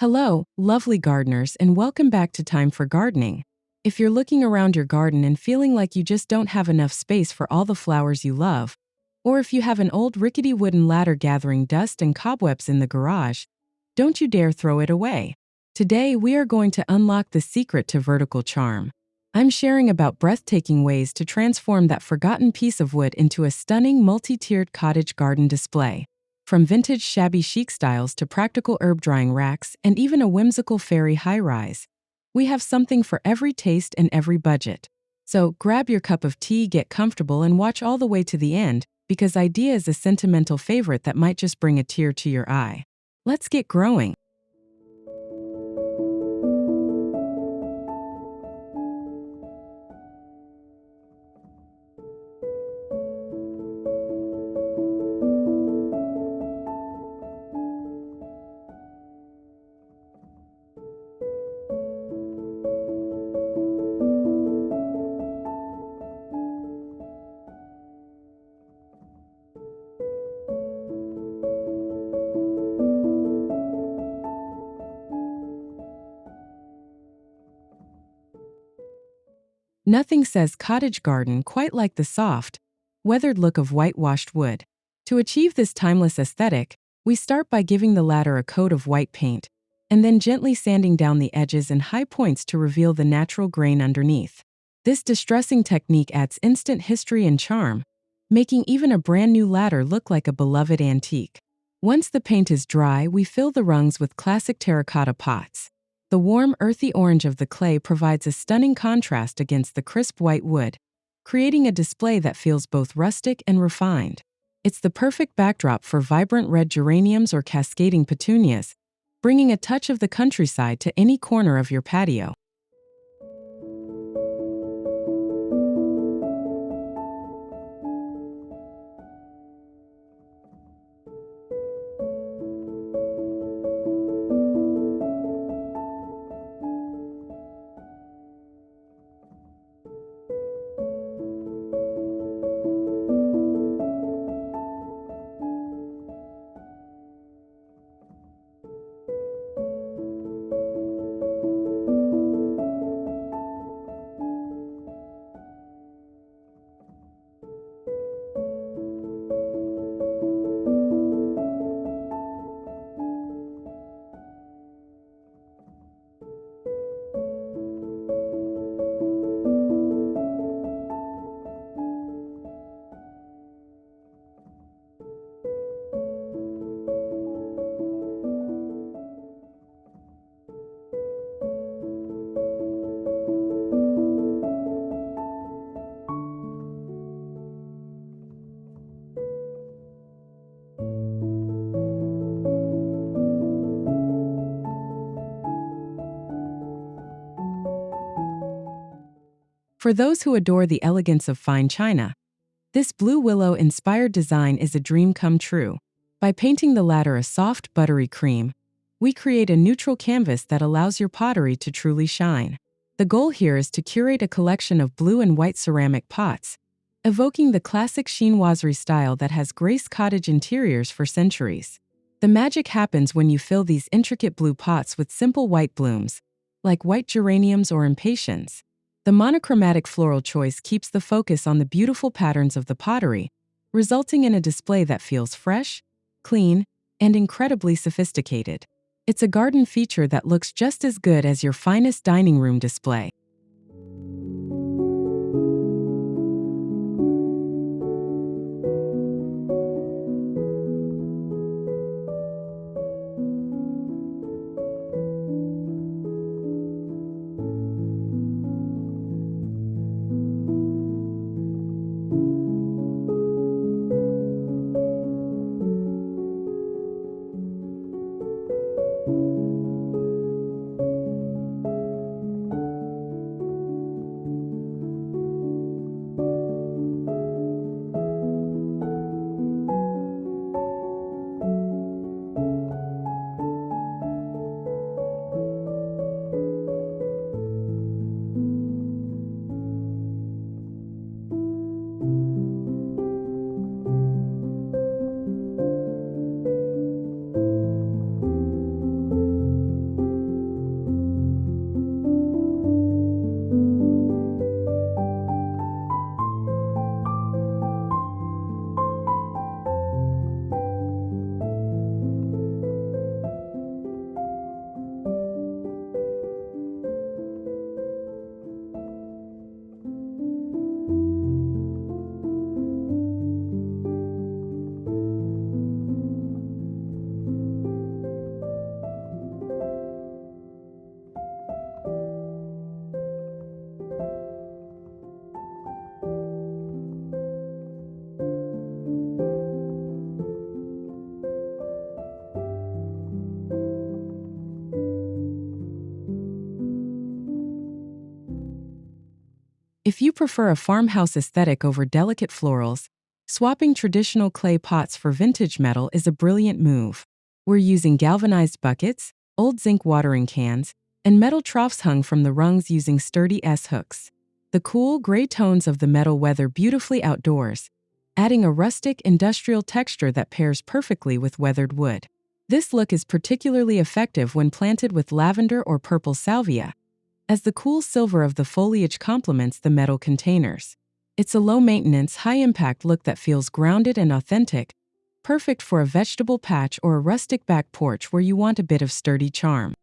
Hello, lovely gardeners, and welcome back to Time for Gardening. If you're looking around your garden and feeling like you just don't have enough space for all the flowers you love, or if you have an old rickety wooden ladder gathering dust and cobwebs in the garage, don't you dare throw it away. Today, we are going to unlock the secret to vertical charm. I'm sharing about breathtaking ways to transform that forgotten piece of wood into a stunning multi-tiered cottage garden display. From vintage shabby chic styles to practical herb drying racks and even a whimsical fairy high-rise, we have something for every taste and every budget. So grab your cup of tea, get comfortable, and watch all the way to the end, because idea is a sentimental favorite that might just bring a tear to your eye. Let's get growing. Nothing says cottage garden quite like the soft, weathered look of whitewashed wood. To achieve this timeless aesthetic, we start by giving the ladder a coat of white paint, and then gently sanding down the edges and high points to reveal the natural grain underneath. This distressing technique adds instant history and charm, making even a brand new ladder look like a beloved antique. Once the paint is dry, we fill the rungs with classic terracotta pots. The warm, earthy orange of the clay provides a stunning contrast against the crisp white wood, creating a display that feels both rustic and refined. It's the perfect backdrop for vibrant red geraniums or cascading petunias, bringing a touch of the countryside to any corner of your patio. For those who adore the elegance of fine china, this blue willow-inspired design is a dream come true. By painting the ladder a soft, buttery cream, we create a neutral canvas that allows your pottery to truly shine. The goal here is to curate a collection of blue and white ceramic pots, evoking the classic chinoiserie style that has graced cottage interiors for centuries. The magic happens when you fill these intricate blue pots with simple white blooms, like white geraniums or impatiens. The monochromatic floral choice keeps the focus on the beautiful patterns of the pottery, resulting in a display that feels fresh, clean, and incredibly sophisticated. It's a garden feature that looks just as good as your finest dining room display. If you prefer a farmhouse aesthetic over delicate florals, swapping traditional clay pots for vintage metal is a brilliant move. We're using galvanized buckets, old zinc watering cans, and metal troughs hung from the rungs using sturdy S-hooks. The cool, gray tones of the metal weather beautifully outdoors, adding a rustic, industrial texture that pairs perfectly with weathered wood. This look is particularly effective when planted with lavender or purple salvia, as the cool silver of the foliage complements the metal containers. It's a low-maintenance, high-impact look that feels grounded and authentic, perfect for a vegetable patch or a rustic back porch where you want a bit of sturdy charm.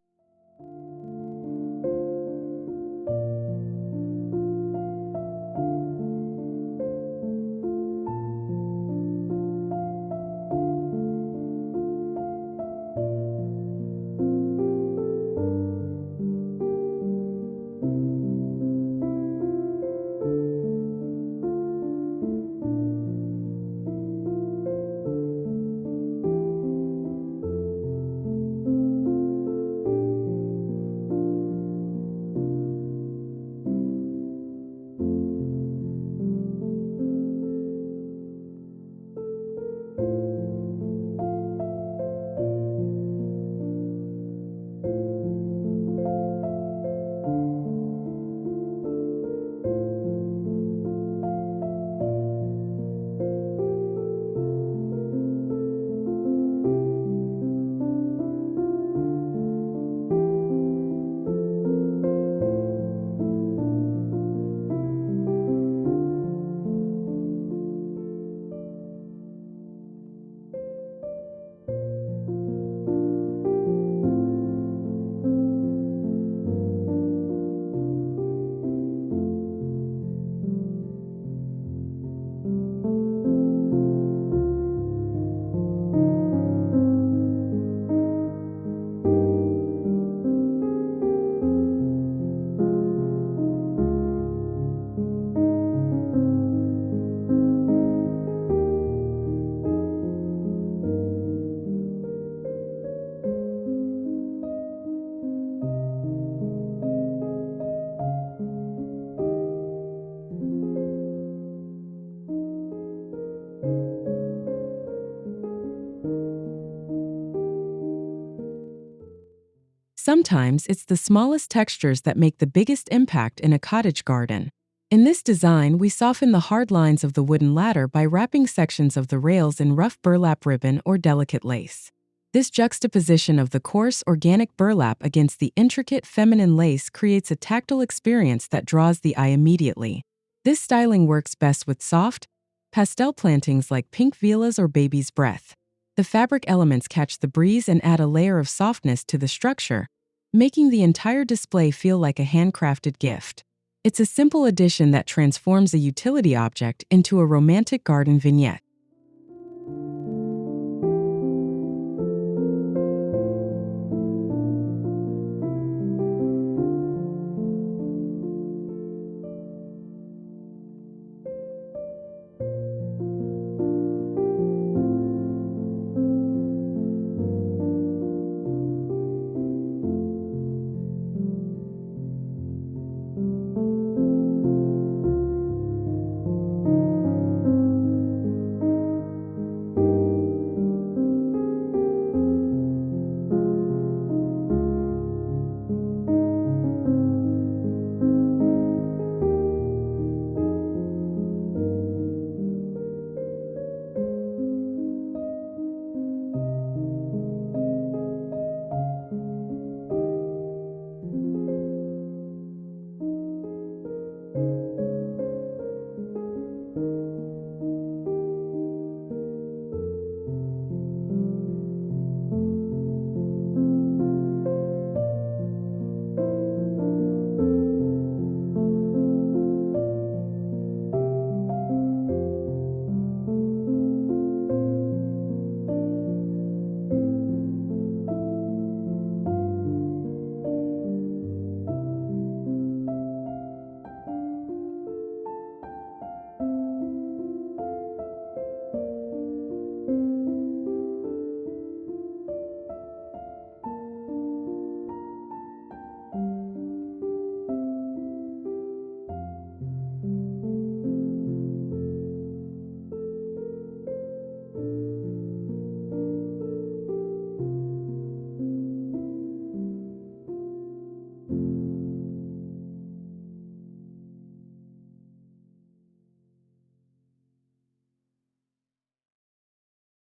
Sometimes it's the smallest textures that make the biggest impact in a cottage garden. In this design, we soften the hard lines of the wooden ladder by wrapping sections of the rails in rough burlap ribbon or delicate lace. This juxtaposition of the coarse, organic burlap against the intricate, feminine lace creates a tactile experience that draws the eye immediately. This styling works best with soft, pastel plantings like pink vilas or baby's breath. The fabric elements catch the breeze and add a layer of softness to the structure, making the entire display feel like a handcrafted gift. It's a simple addition that transforms a utility object into a romantic garden vignette.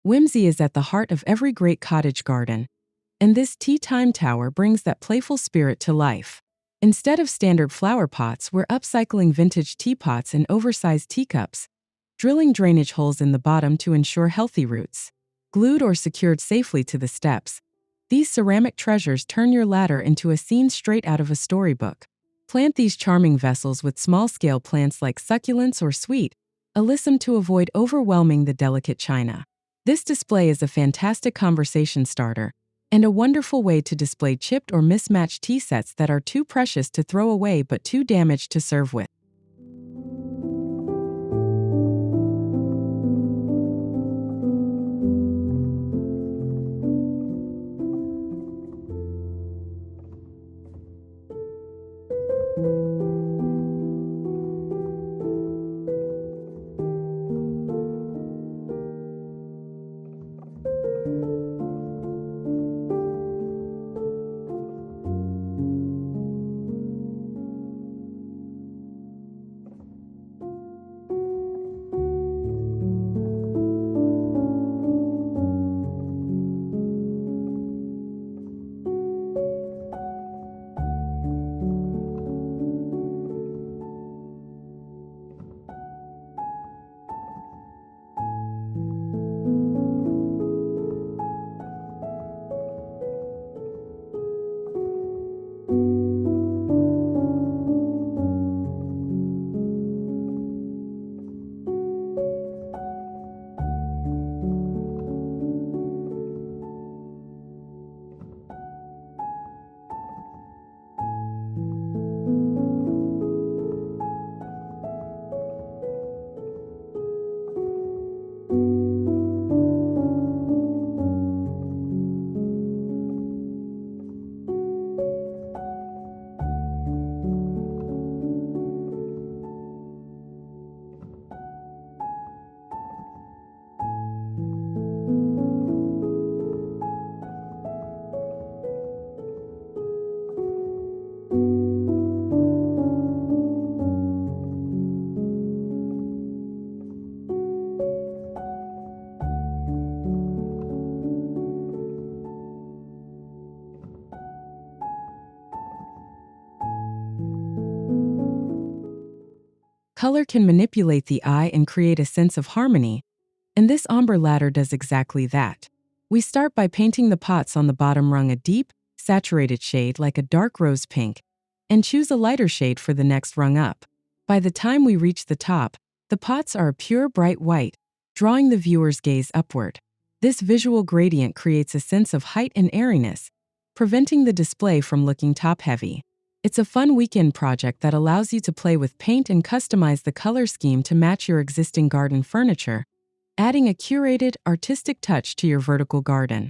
Whimsy is at the heart of every great cottage garden, and this tea time tower brings that playful spirit to life. Instead of standard flower pots, we're upcycling vintage teapots and oversized teacups, drilling drainage holes in the bottom to ensure healthy roots. Glued or secured safely to the steps, these ceramic treasures turn your ladder into a scene straight out of a storybook. Plant these charming vessels with small-scale plants like succulents or sweet alyssum to avoid overwhelming the delicate china. This display is a fantastic conversation starter and a wonderful way to display chipped or mismatched tea sets that are too precious to throw away but too damaged to serve with. Color can manipulate the eye and create a sense of harmony, and this ombre ladder does exactly that. We start by painting the pots on the bottom rung a deep, saturated shade like a dark rose pink, and choose a lighter shade for the next rung up. By the time we reach the top, the pots are a pure bright white, drawing the viewer's gaze upward. This visual gradient creates a sense of height and airiness, preventing the display from looking top-heavy. It's a fun weekend project that allows you to play with paint and customize the color scheme to match your existing garden furniture, adding a curated, artistic touch to your vertical garden.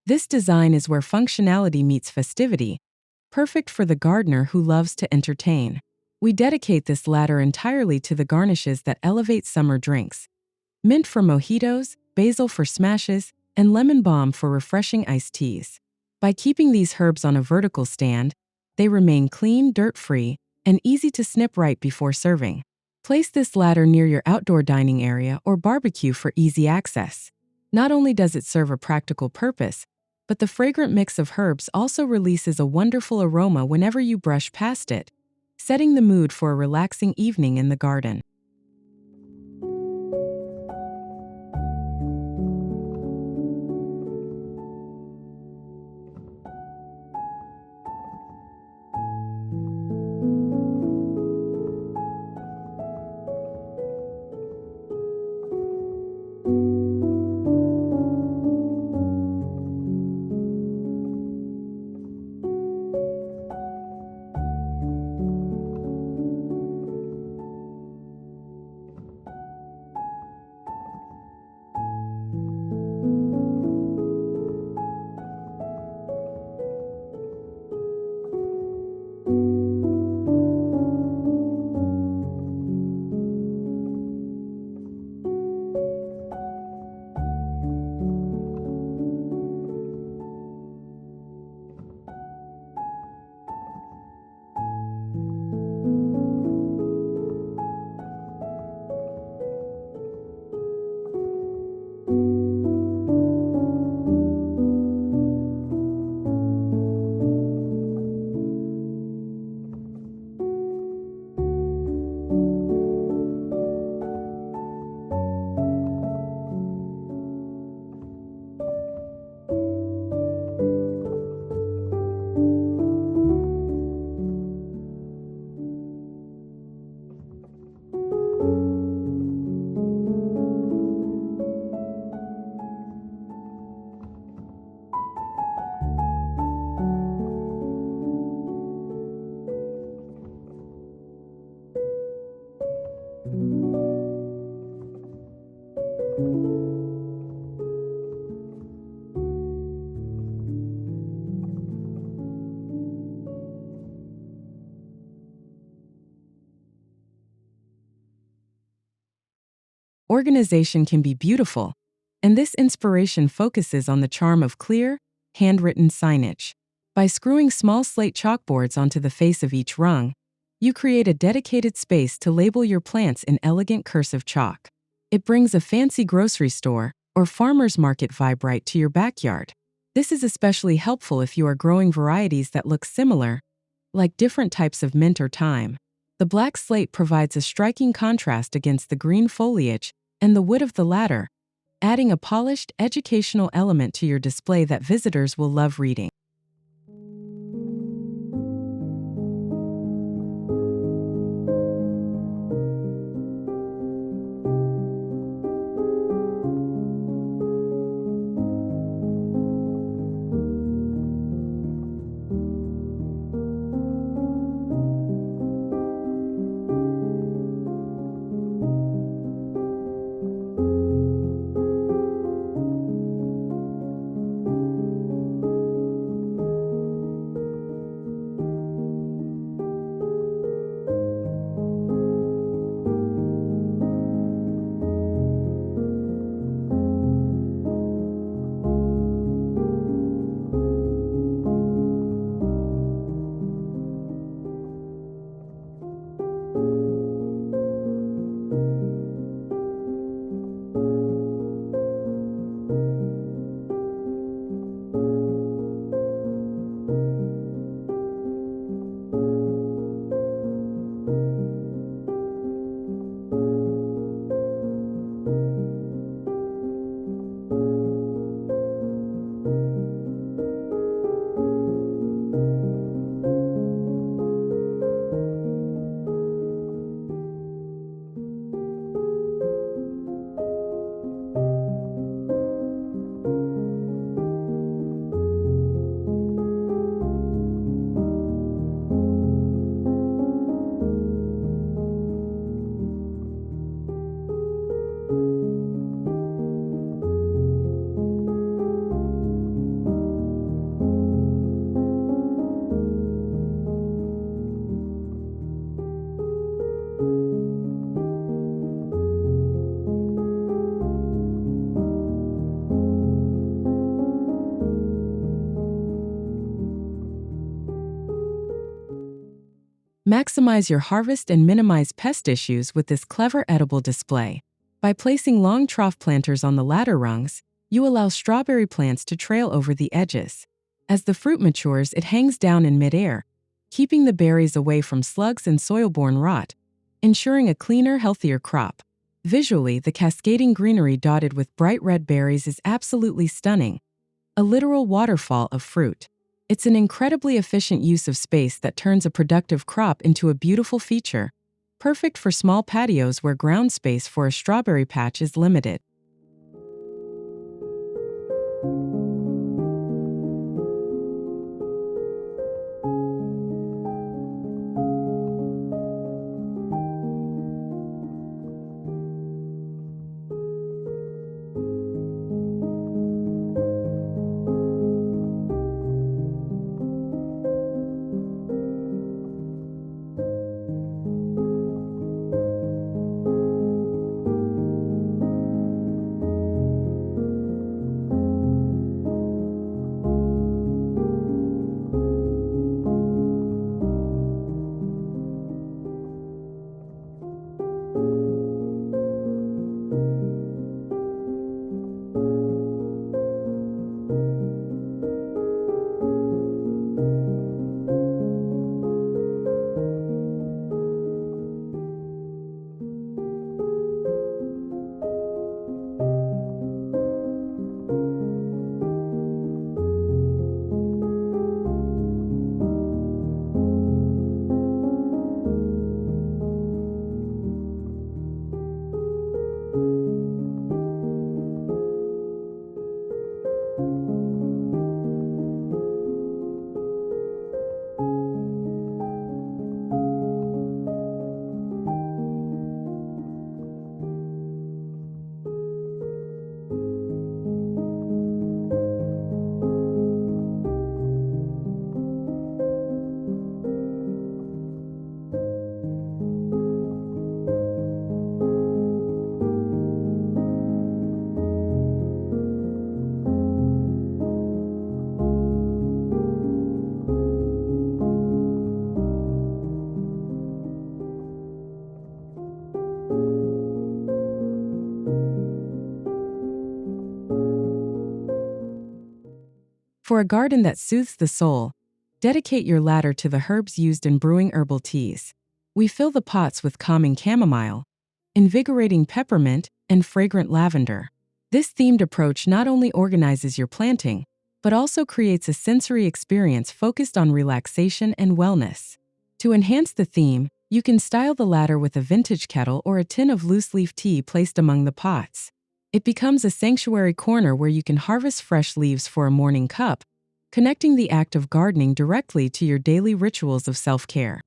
This design is where functionality meets festivity, perfect for the gardener who loves to entertain. We dedicate this ladder entirely to the garnishes that elevate summer drinks. Mint for mojitos, basil for smashes, and lemon balm for refreshing iced teas. By keeping these herbs on a vertical stand, they remain clean, dirt-free, and easy to snip right before serving. Place this ladder near your outdoor dining area or barbecue for easy access. Not only does it serve a practical purpose, but the fragrant mix of herbs also releases a wonderful aroma whenever you brush past it, setting the mood for a relaxing evening in the garden. Organization can be beautiful, and this inspiration focuses on the charm of clear, handwritten signage. By screwing small slate chalkboards onto the face of each rung, you create a dedicated space to label your plants in elegant cursive chalk. It brings a fancy grocery store or farmer's market vibe right to your backyard. This is especially helpful if you are growing varieties that look similar, like different types of mint or thyme. The black slate provides a striking contrast against the green foliage and the wood of the latter, adding a polished, educational element to your display that visitors will love reading. Maximize your harvest and minimize pest issues with this clever edible display. By placing long trough planters on the ladder rungs, you allow strawberry plants to trail over the edges. As the fruit matures, it hangs down in midair, keeping the berries away from slugs and soil-borne rot, ensuring a cleaner, healthier crop. Visually, the cascading greenery dotted with bright red berries is absolutely stunning, a literal waterfall of fruit. It's an incredibly efficient use of space that turns a productive crop into a beautiful feature, perfect for small patios where ground space for a strawberry patch is limited. For a garden that soothes the soul, dedicate your ladder to the herbs used in brewing herbal teas. We fill the pots with calming chamomile, invigorating peppermint, and fragrant lavender. This themed approach not only organizes your planting, but also creates a sensory experience focused on relaxation and wellness. To enhance the theme, you can style the ladder with a vintage kettle or a tin of loose-leaf tea placed among the pots. It becomes a sanctuary corner where you can harvest fresh leaves for a morning cup, connecting the act of gardening directly to your daily rituals of self-care.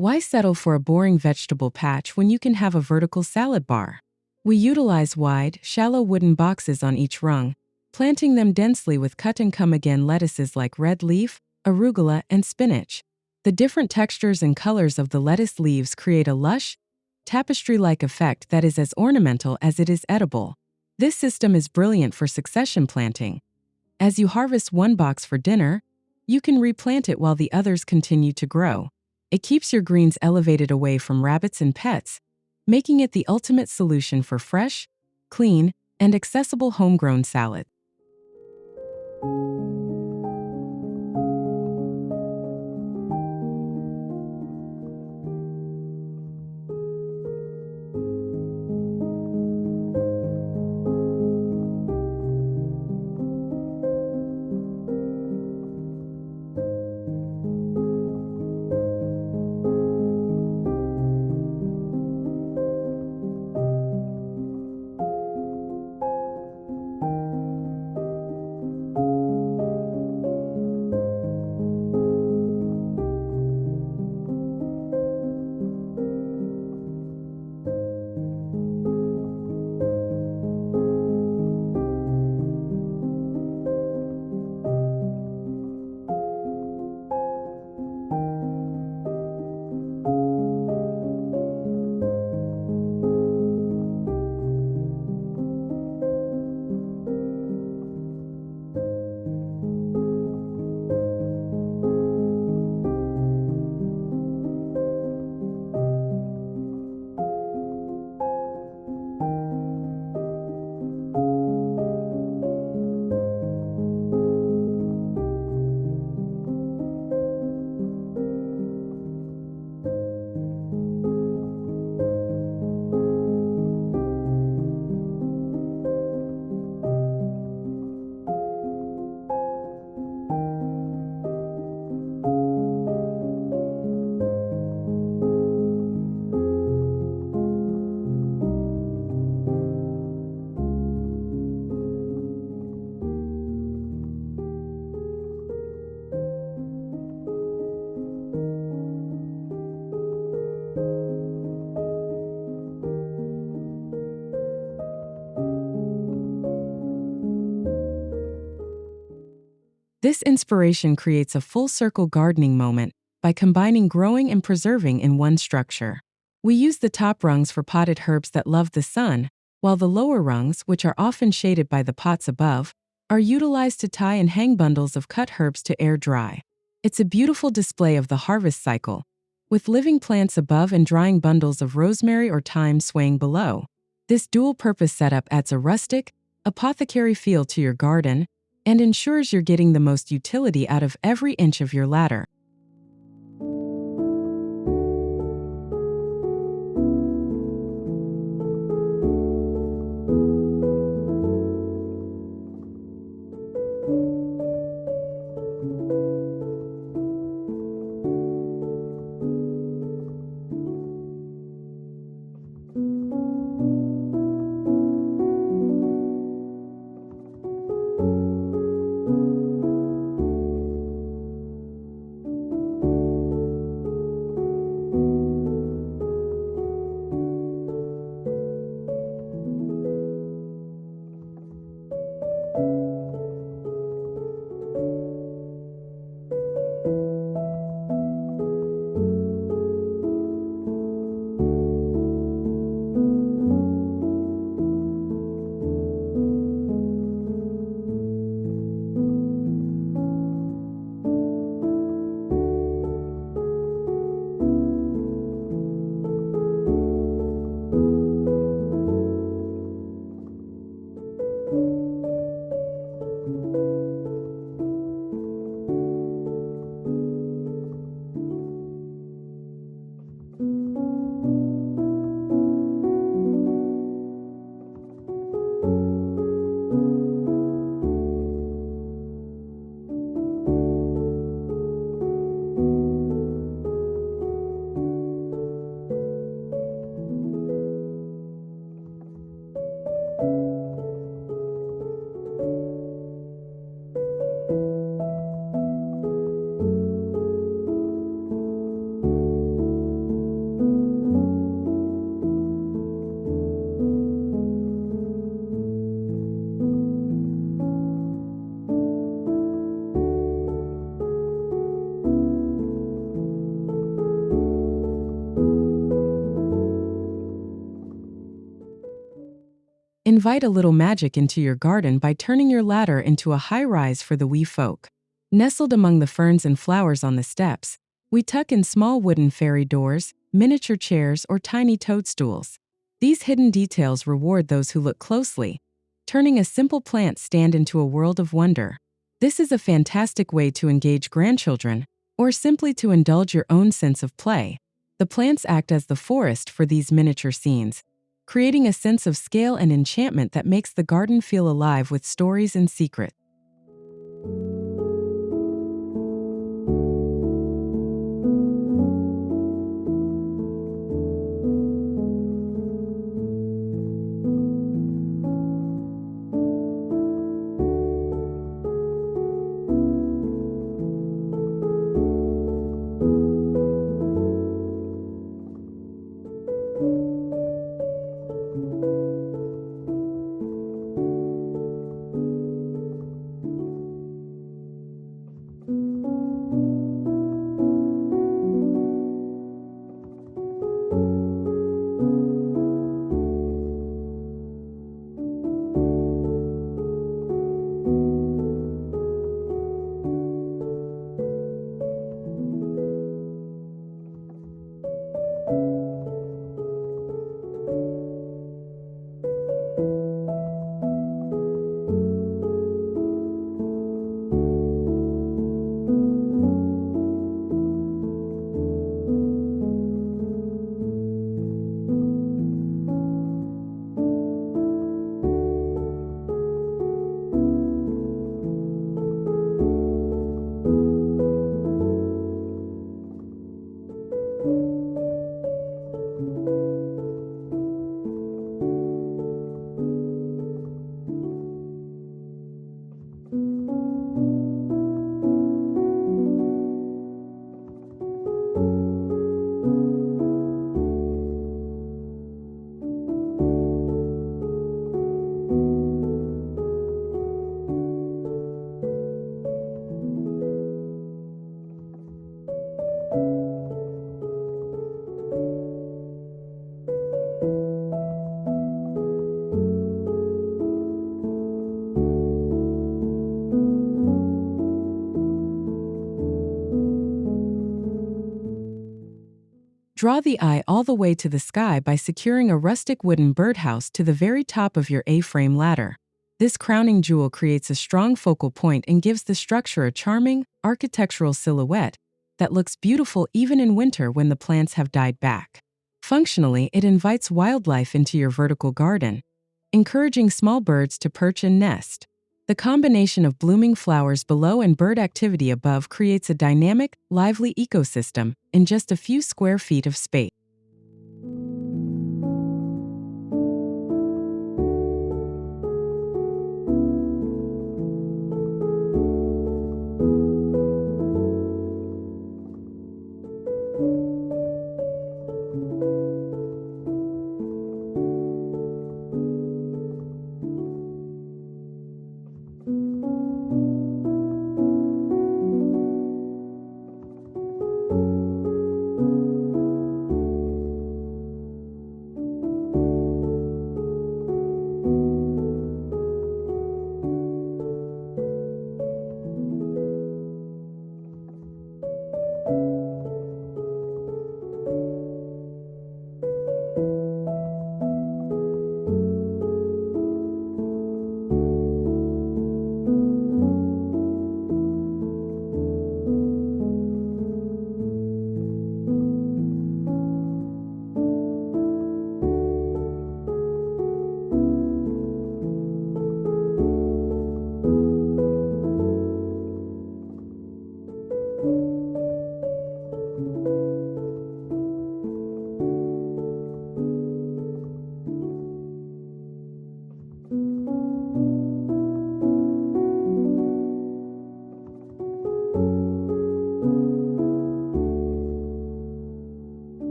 Why settle for a boring vegetable patch when you can have a vertical salad bar? We utilize wide, shallow wooden boxes on each rung, planting them densely with cut-and-come-again lettuces like red leaf, arugula, and spinach. The different textures and colors of the lettuce leaves create a lush, tapestry-like effect that is as ornamental as it is edible. This system is brilliant for succession planting. As you harvest one box for dinner, you can replant it while the others continue to grow. It keeps your greens elevated away from rabbits and pets, making it the ultimate solution for fresh, clean, and accessible homegrown salad. This inspiration creates a full-circle gardening moment by combining growing and preserving in one structure. We use the top rungs for potted herbs that love the sun, while the lower rungs, which are often shaded by the pots above, are utilized to tie and hang bundles of cut herbs to air dry. It's a beautiful display of the harvest cycle, with living plants above and drying bundles of rosemary or thyme swaying below. This dual-purpose setup adds a rustic, apothecary feel to your garden and ensures you're getting the most utility out of every inch of your ladder. Invite a little magic into your garden by turning your ladder into a high-rise for the wee folk. Nestled among the ferns and flowers on the steps, we tuck in small wooden fairy doors, miniature chairs, or tiny toadstools. These hidden details reward those who look closely, turning a simple plant stand into a world of wonder. This is a fantastic way to engage grandchildren, or simply to indulge your own sense of play. The plants act as the forest for these miniature scenes, creating a sense of scale and enchantment that makes the garden feel alive with stories and secrets. Draw the eye all the way to the sky by securing a rustic wooden birdhouse to the very top of your A-frame ladder. This crowning jewel creates a strong focal point and gives the structure a charming, architectural silhouette that looks beautiful even in winter when the plants have died back. Functionally, it invites wildlife into your vertical garden, encouraging small birds to perch and nest. The combination of blooming flowers below and bird activity above creates a dynamic, lively ecosystem in just a few square feet of space.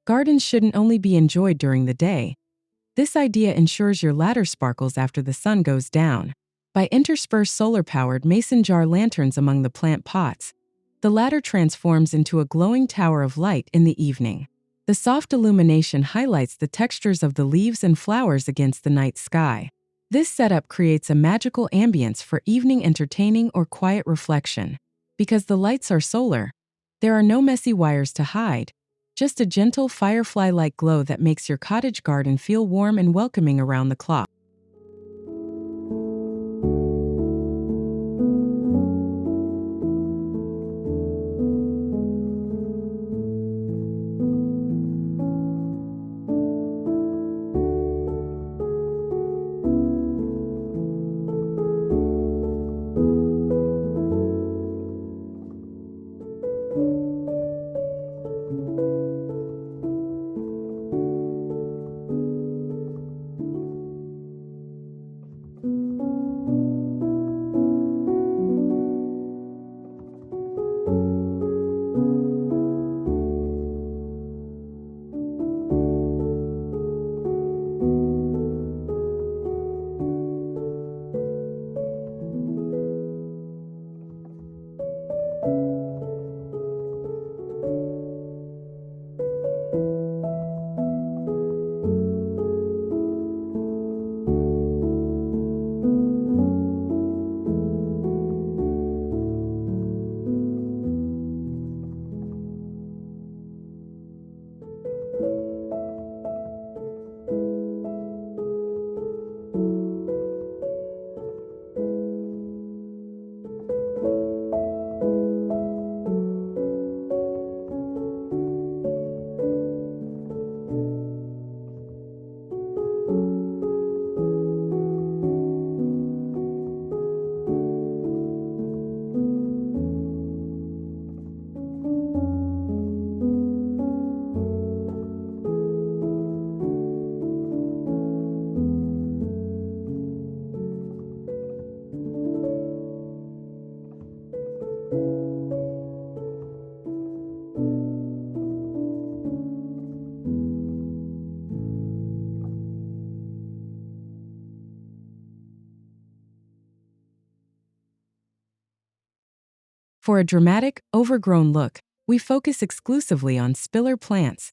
Gardens shouldn't only be enjoyed during the day. This idea ensures your ladder sparkles after the sun goes down. By intersperse solar-powered mason jar lanterns among the plant pots, the ladder transforms into a glowing tower of light in the evening. The soft illumination highlights the textures of the leaves and flowers against the night sky. This setup creates a magical ambience for evening entertaining or quiet reflection. Because the lights are solar, there are no messy wires to hide, just a gentle firefly-like glow that makes your cottage garden feel warm and welcoming around the clock. For a dramatic, overgrown look, we focus exclusively on spiller plants,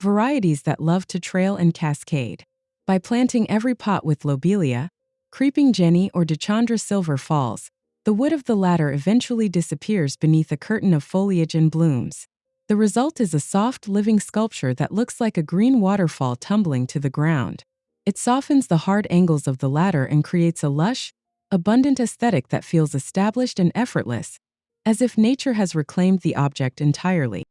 varieties that love to trail and cascade. By planting every pot with lobelia, creeping jenny or dechandra silver falls, the wood of the latter eventually disappears beneath a curtain of foliage and blooms. The result is a soft, living sculpture that looks like a green waterfall tumbling to the ground. It softens the hard angles of the ladder and creates a lush, abundant aesthetic that feels established and effortless, as if nature has reclaimed the object entirely.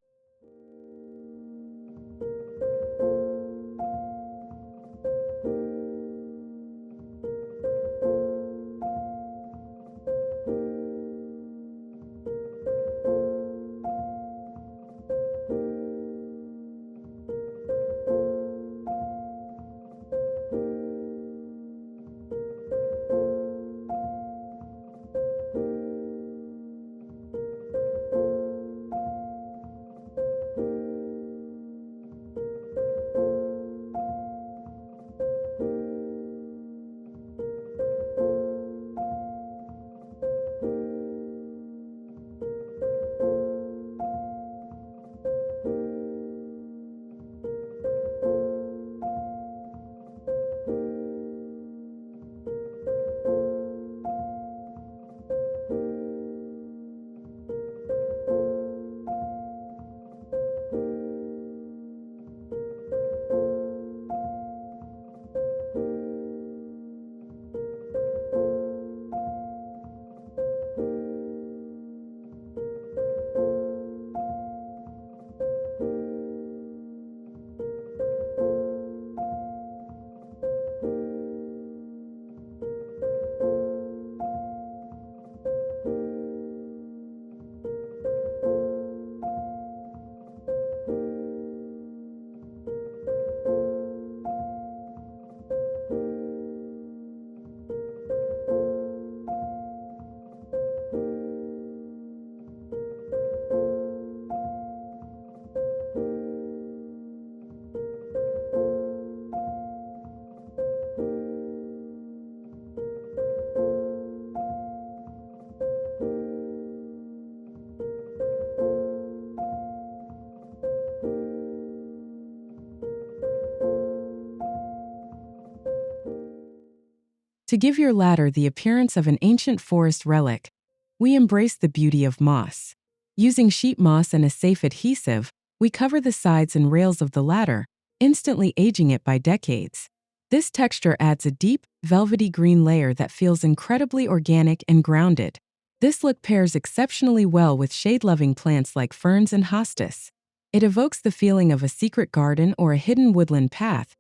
To give your ladder the appearance of an ancient forest relic, we embrace the beauty of moss. Using sheet moss and a safe adhesive, we cover the sides and rails of the ladder, instantly aging it by decades. This texture adds a deep, velvety green layer that feels incredibly organic and grounded. This look pairs exceptionally well with shade-loving plants like ferns and hostas. It evokes the feeling of a secret garden or a hidden woodland path,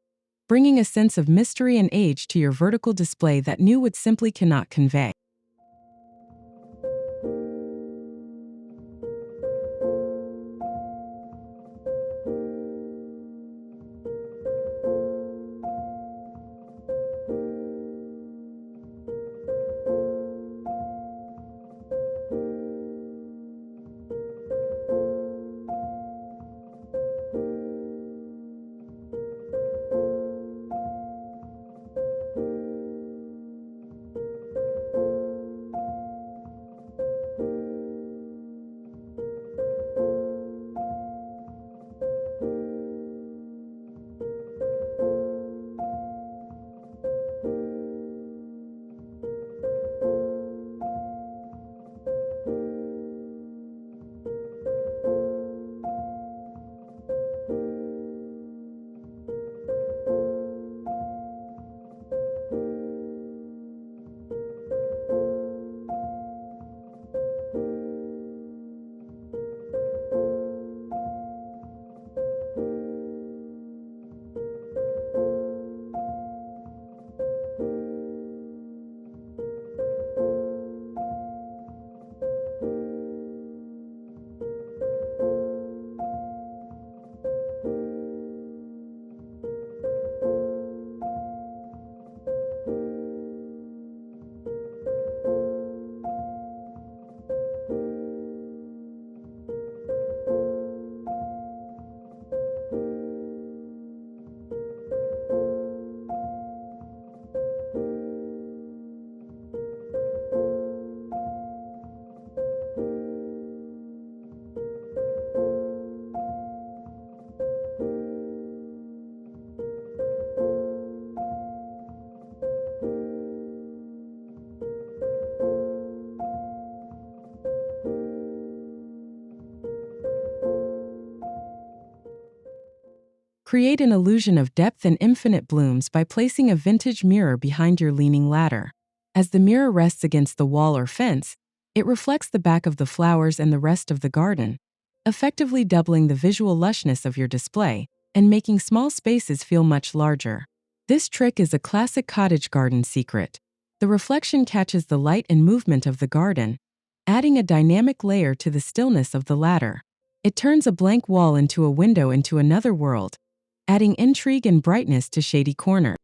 bringing a sense of mystery and age to your vertical display that new wood simply cannot convey. Create an illusion of depth and infinite blooms by placing a vintage mirror behind your leaning ladder. As the mirror rests against the wall or fence, it reflects the back of the flowers and the rest of the garden, effectively doubling the visual lushness of your display and making small spaces feel much larger. This trick is a classic cottage garden secret. The reflection catches the light and movement of the garden, adding a dynamic layer to the stillness of the ladder. It turns a blank wall into a window into another world, adding intrigue and brightness to shady corners.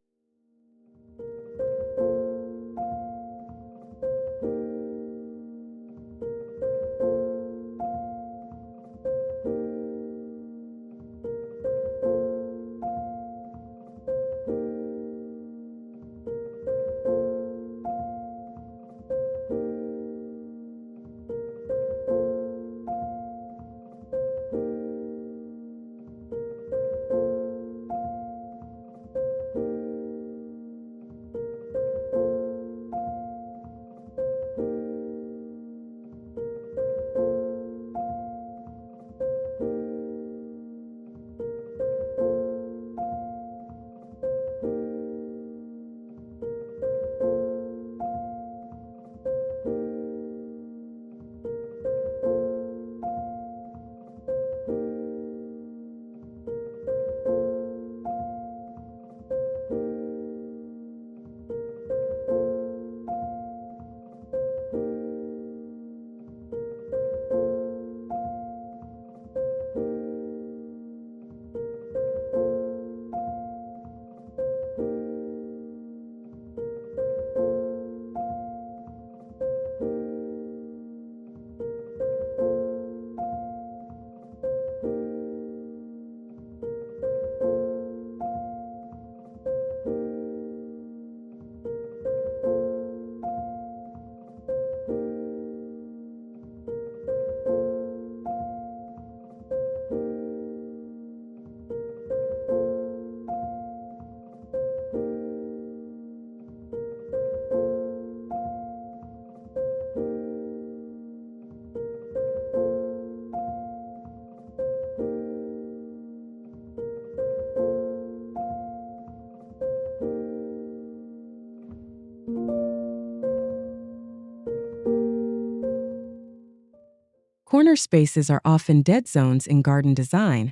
Corner spaces are often dead zones in garden design,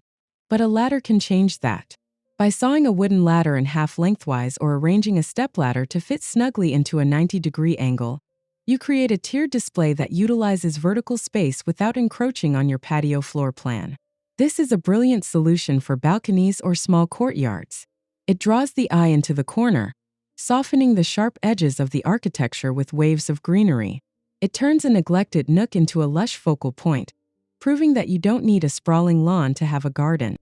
but a ladder can change that. By sawing a wooden ladder in half lengthwise or arranging a stepladder to fit snugly into a 90-degree angle, you create a tiered display that utilizes vertical space without encroaching on your patio floor plan. This is a brilliant solution for balconies or small courtyards. It draws the eye into the corner, softening the sharp edges of the architecture with waves of greenery. It turns a neglected nook into a lush focal point, proving that you don't need a sprawling lawn to have a garden.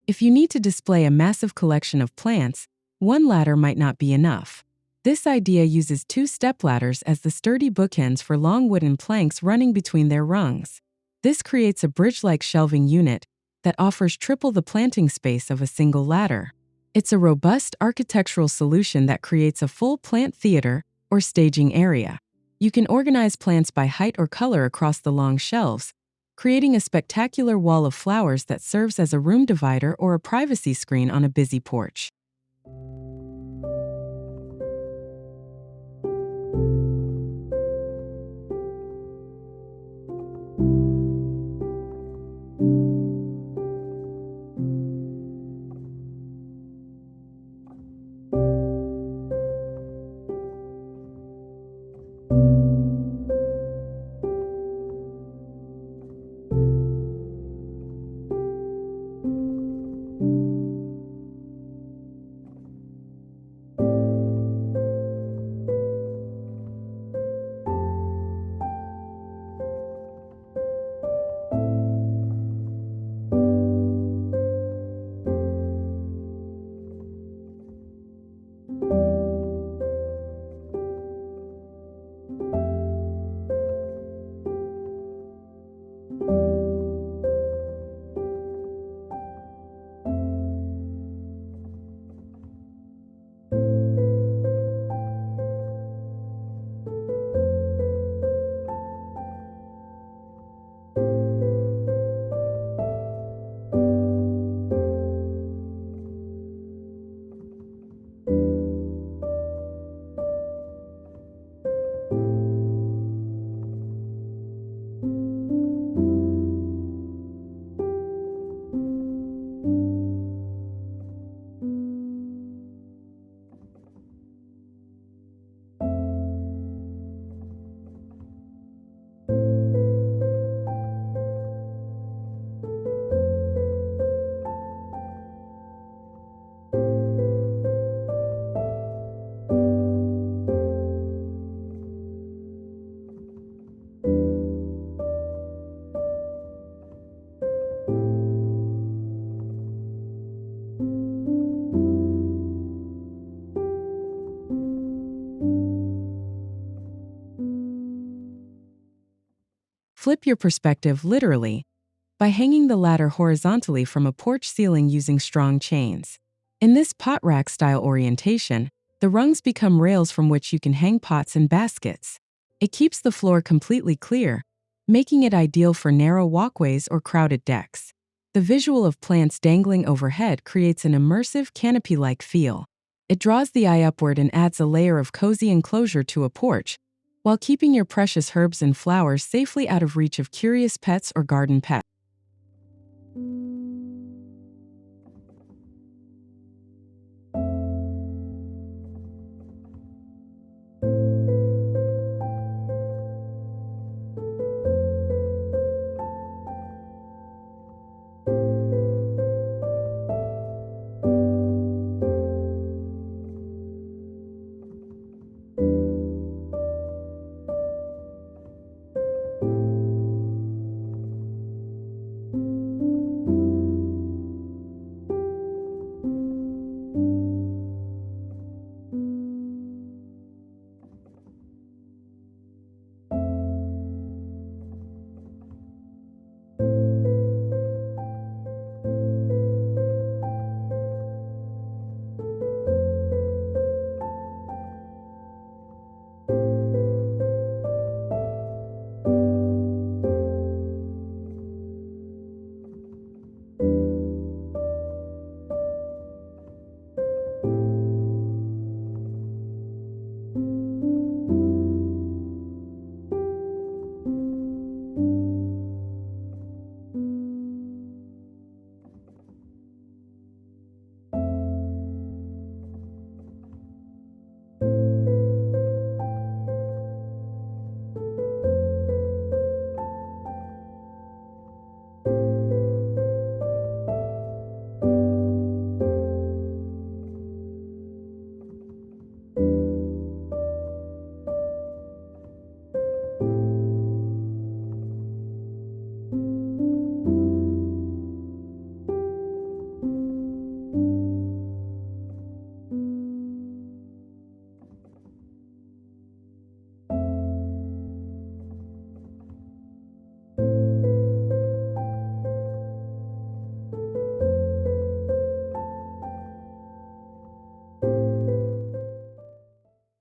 If you need to display a massive collection of plants, one ladder might not be enough. This idea uses two stepladders as the sturdy bookends for long wooden planks running between their rungs. This creates a bridge-like shelving unit that offers triple the planting space of a single ladder. It's a robust architectural solution that creates a full plant theater or staging area. You can organize plants by height or color across the long shelves, creating a spectacular wall of flowers that serves as a room divider or a privacy screen on a busy porch. Flip your perspective literally by hanging the ladder horizontally from a porch ceiling using strong chains. In this pot rack style orientation, the rungs become rails from which you can hang pots and baskets. It keeps the floor completely clear, making it ideal for narrow walkways or crowded decks. The visual of plants dangling overhead creates an immersive canopy-like feel. It draws the eye upward and adds a layer of cozy enclosure to a porch, while keeping your precious herbs and flowers safely out of reach of curious pets or garden pests.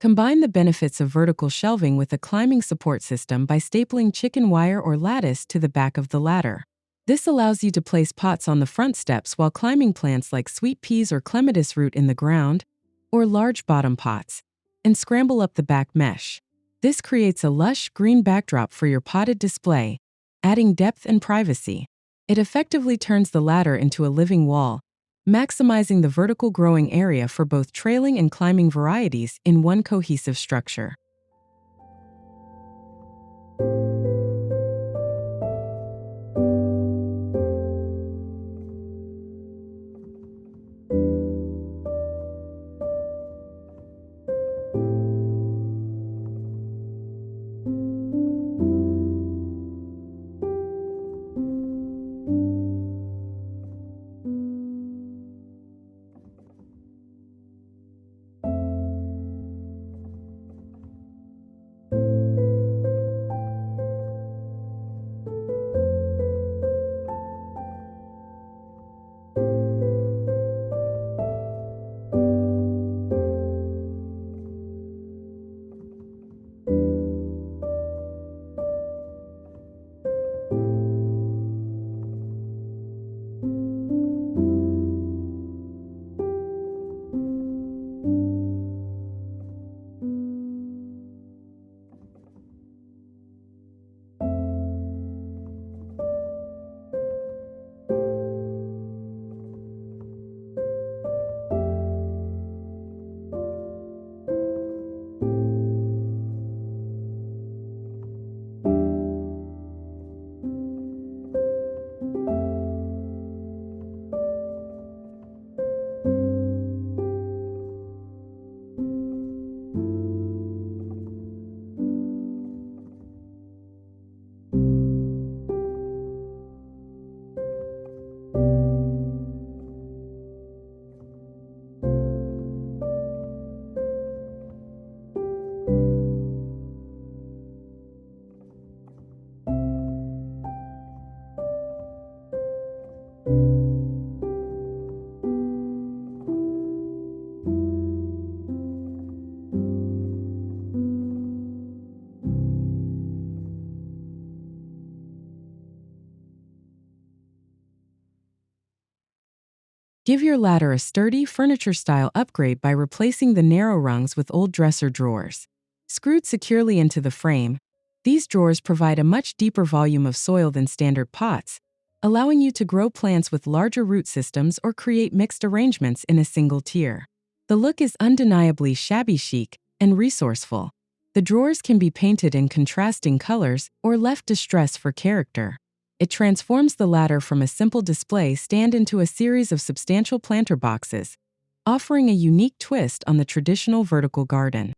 Combine the benefits of vertical shelving with a climbing support system by stapling chicken wire or lattice to the back of the ladder. This allows you to place pots on the front steps while climbing plants like sweet peas or clematis root in the ground, or large bottom pots, and scramble up the back mesh. This creates a lush green backdrop for your potted display, adding depth and privacy. It effectively turns the ladder into a living wall, maximizing the vertical growing area for both trailing and climbing varieties in one cohesive structure. Give your ladder a sturdy, furniture-style upgrade by replacing the narrow rungs with old dresser drawers. Screwed securely into the frame, these drawers provide a much deeper volume of soil than standard pots, allowing you to grow plants with larger root systems or create mixed arrangements in a single tier. The look is undeniably shabby chic and resourceful. The drawers can be painted in contrasting colors or left distressed for character. It transforms the ladder from a simple display stand into a series of substantial planter boxes, offering a unique twist on the traditional vertical garden.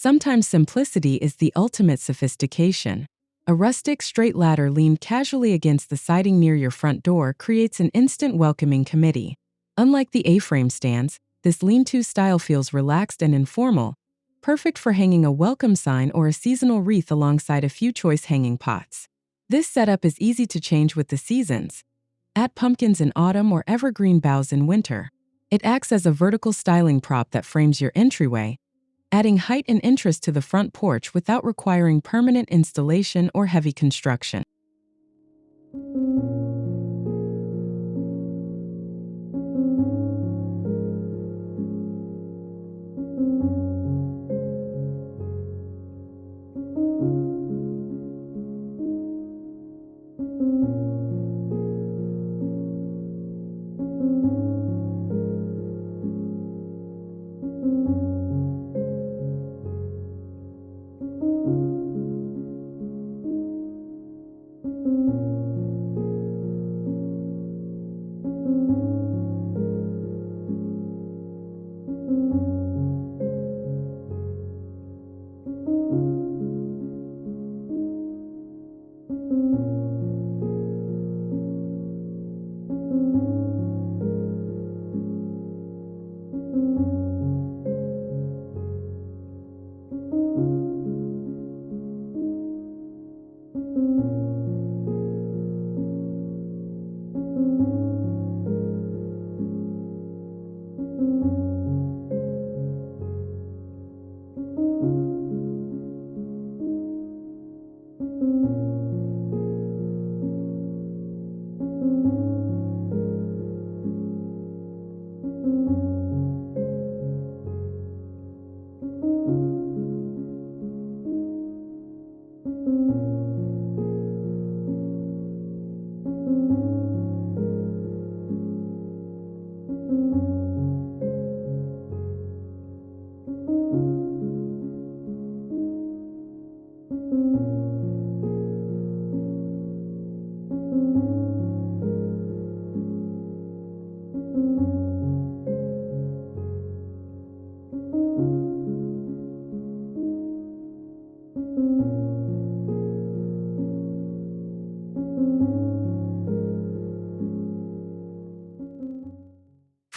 Sometimes simplicity is the ultimate sophistication. A rustic, straight ladder leaned casually against the siding near your front door creates an instant welcoming committee. Unlike the A-frame stands, this lean-to style feels relaxed and informal, perfect for hanging a welcome sign or a seasonal wreath alongside a few choice hanging pots. This setup is easy to change with the seasons. Add pumpkins in autumn or evergreen boughs in winter. It acts as a vertical styling prop that frames your entryway, adding height and interest to the front porch without requiring permanent installation or heavy construction.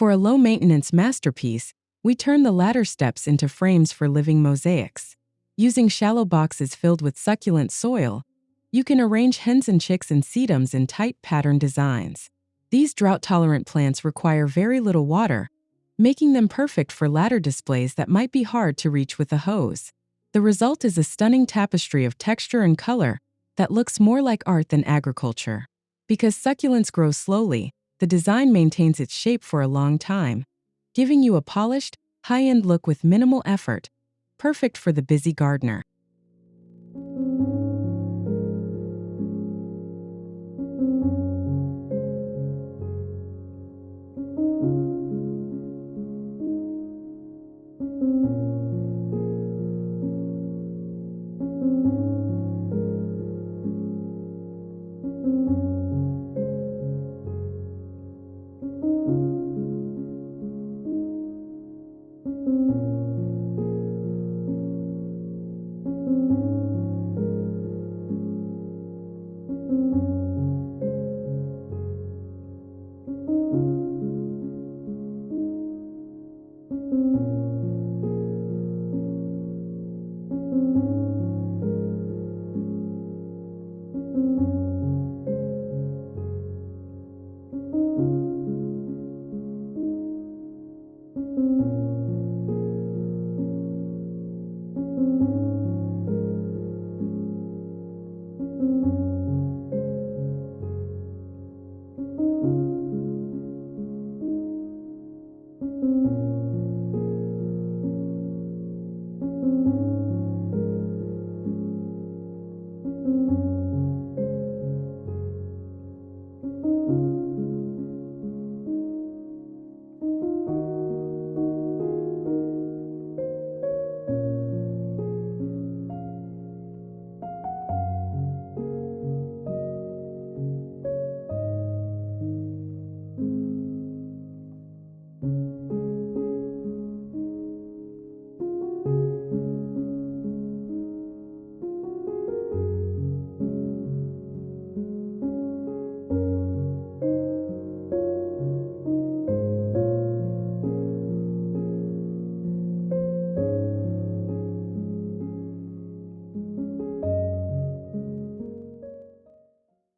For a low-maintenance masterpiece, we turn the ladder steps into frames for living mosaics. Using shallow boxes filled with succulent soil, you can arrange hens and chicks and sedums in tight pattern designs. These drought-tolerant plants require very little water, making them perfect for ladder displays that might be hard to reach with a hose. The result is a stunning tapestry of texture and color that looks more like art than agriculture. Because succulents grow slowly, the design maintains its shape for a long time, giving you a polished, high-end look with minimal effort, perfect for the busy gardener.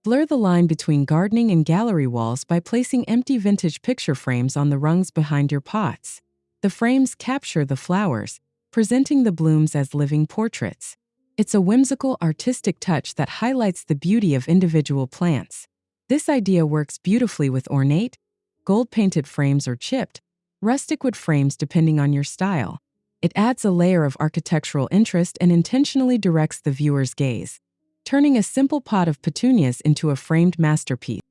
Blur the line between gardening and gallery walls by placing empty vintage picture frames on the rungs behind your pots. The frames capture the flowers, presenting the blooms as living portraits. It's a whimsical, artistic touch that highlights the beauty of individual plants. This idea works beautifully with ornate, gold-painted frames or chipped, rustic wood frames depending on your style. It adds a layer of architectural interest and intentionally directs the viewer's gaze, turning a simple pot of petunias into a framed masterpiece.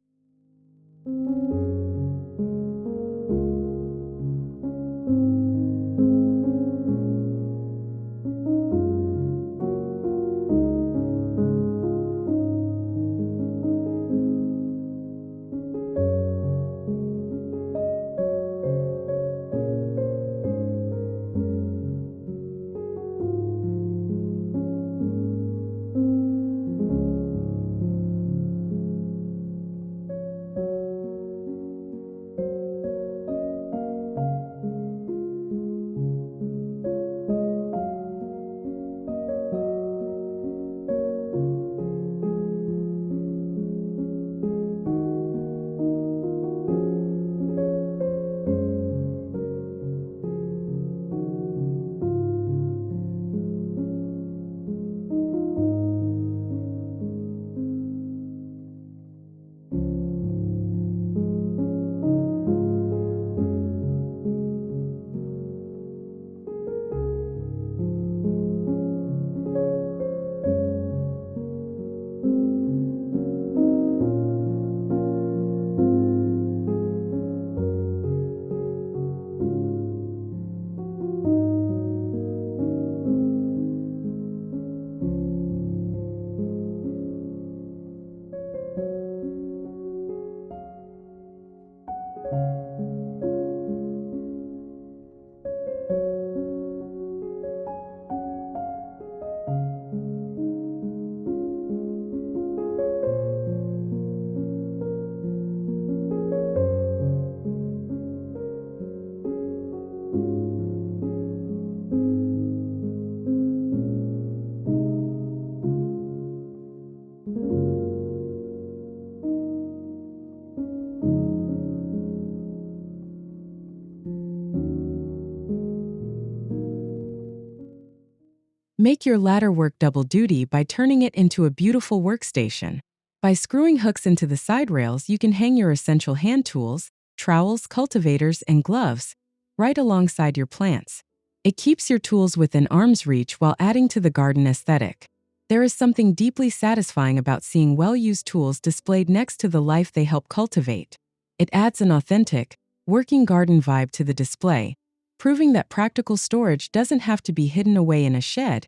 Make your ladder work double duty by turning it into a beautiful workstation. By screwing hooks into the side rails, you can hang your essential hand tools, trowels, cultivators, and gloves right alongside your plants. It keeps your tools within arm's reach while adding to the garden aesthetic. There is something deeply satisfying about seeing well-used tools displayed next to the life they help cultivate. It adds an authentic, working garden vibe to the display, proving that practical storage doesn't have to be hidden away in a shed.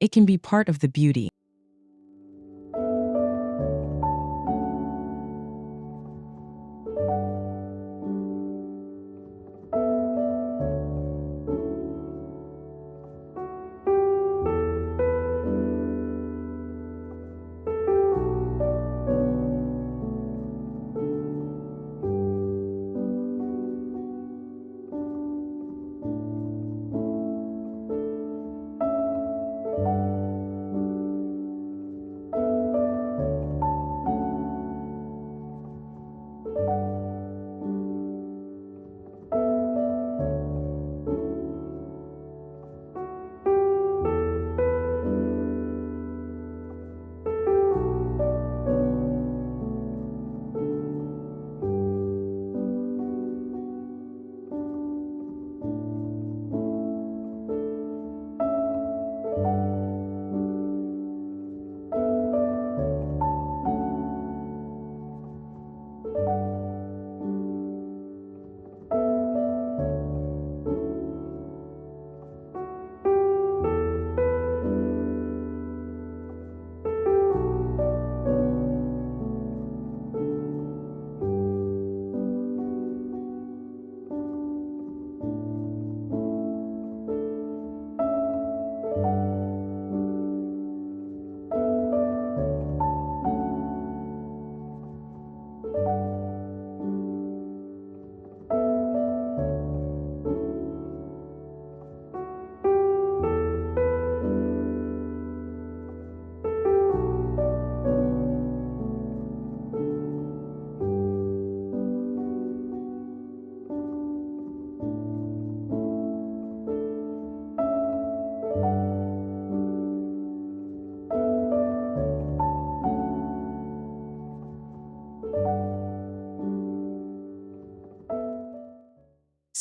It can be part of the beauty.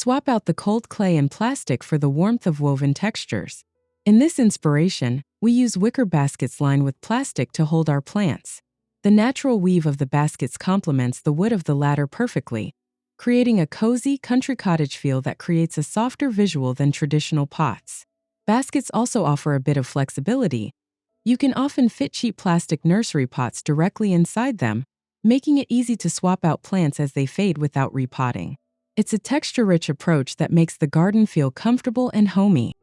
Swap out the cold clay and plastic for the warmth of woven textures. In this inspiration, we use wicker baskets lined with plastic to hold our plants. The natural weave of the baskets complements the wood of the ladder perfectly, creating a cozy country cottage feel that creates a softer visual than traditional pots. Baskets also offer a bit of flexibility. You can often fit cheap plastic nursery pots directly inside them, making it easy to swap out plants as they fade without repotting. It's a texture-rich approach that makes the garden feel comfortable and homey.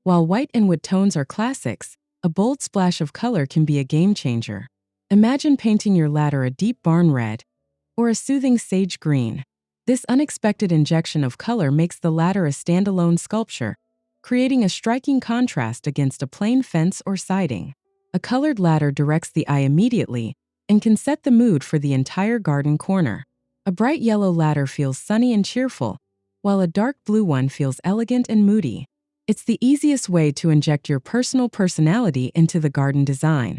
While white and wood tones are classics, a bold splash of color can be a game changer. Imagine painting your ladder a deep barn red or a soothing sage green. This unexpected injection of color makes the ladder a standalone sculpture, creating a striking contrast against a plain fence or siding. A colored ladder directs the eye immediately and can set the mood for the entire garden corner. A bright yellow ladder feels sunny and cheerful, while a dark blue one feels elegant and moody. It's the easiest way to inject your personal personality into the garden design.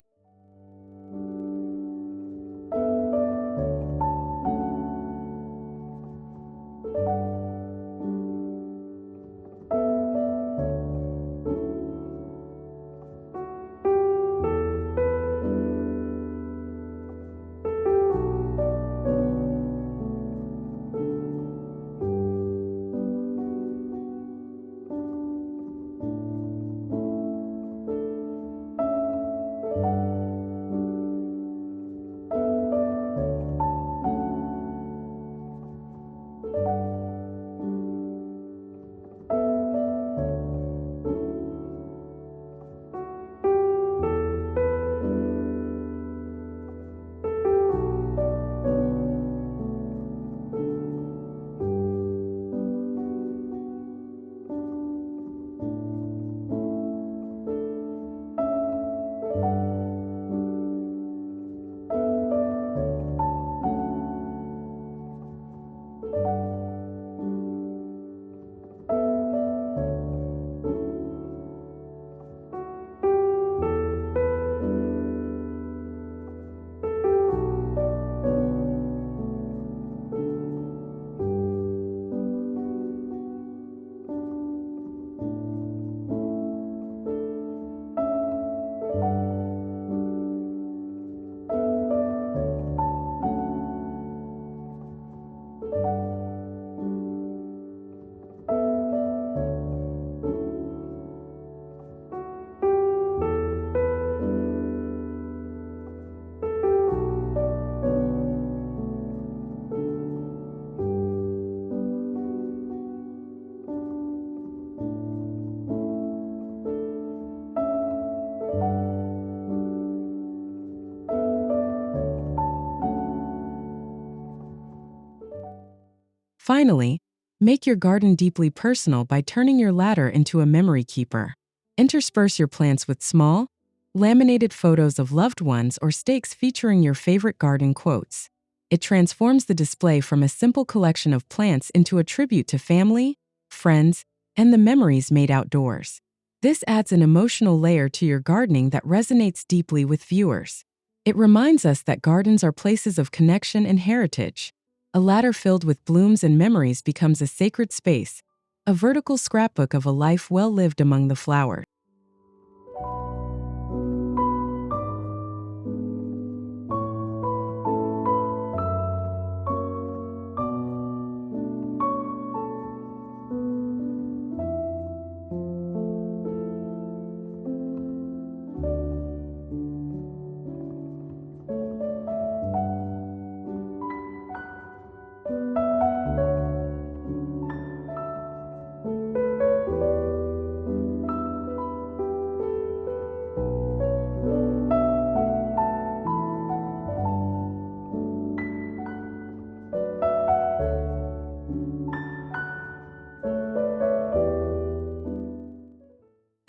Finally, make your garden deeply personal by turning your ladder into a memory keeper. Intersperse your plants with small, laminated photos of loved ones or stakes featuring your favorite garden quotes. It transforms the display from a simple collection of plants into a tribute to family, friends, and the memories made outdoors. This adds an emotional layer to your gardening that resonates deeply with viewers. It reminds us that gardens are places of connection and heritage. A ladder filled with blooms and memories becomes a sacred space, a vertical scrapbook of a life well lived among the flowers.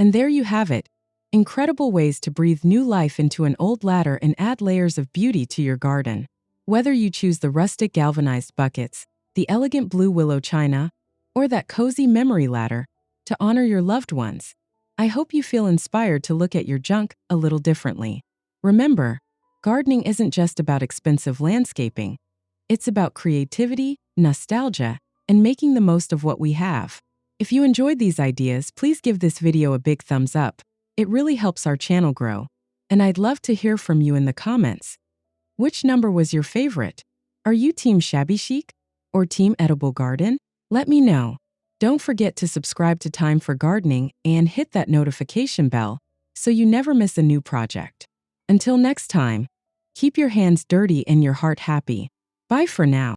And there you have it. Incredible ways to breathe new life into an old ladder and add layers of beauty to your garden. Whether you choose the rustic galvanized buckets, the elegant blue willow china, or that cozy memory ladder to honor your loved ones, I hope you feel inspired to look at your junk a little differently. Remember, gardening isn't just about expensive landscaping. It's about creativity, nostalgia, and making the most of what we have. If you enjoyed these ideas, please give this video a big thumbs up. It really helps our channel grow. And I'd love to hear from you in the comments. Which number was your favorite? Are you Team Shabby Chic or Team Edible Garden? Let me know. Don't forget to subscribe to Thyme for Gardening and hit that notification bell so you never miss a new project. Until next time, keep your hands dirty and your heart happy. Bye for now.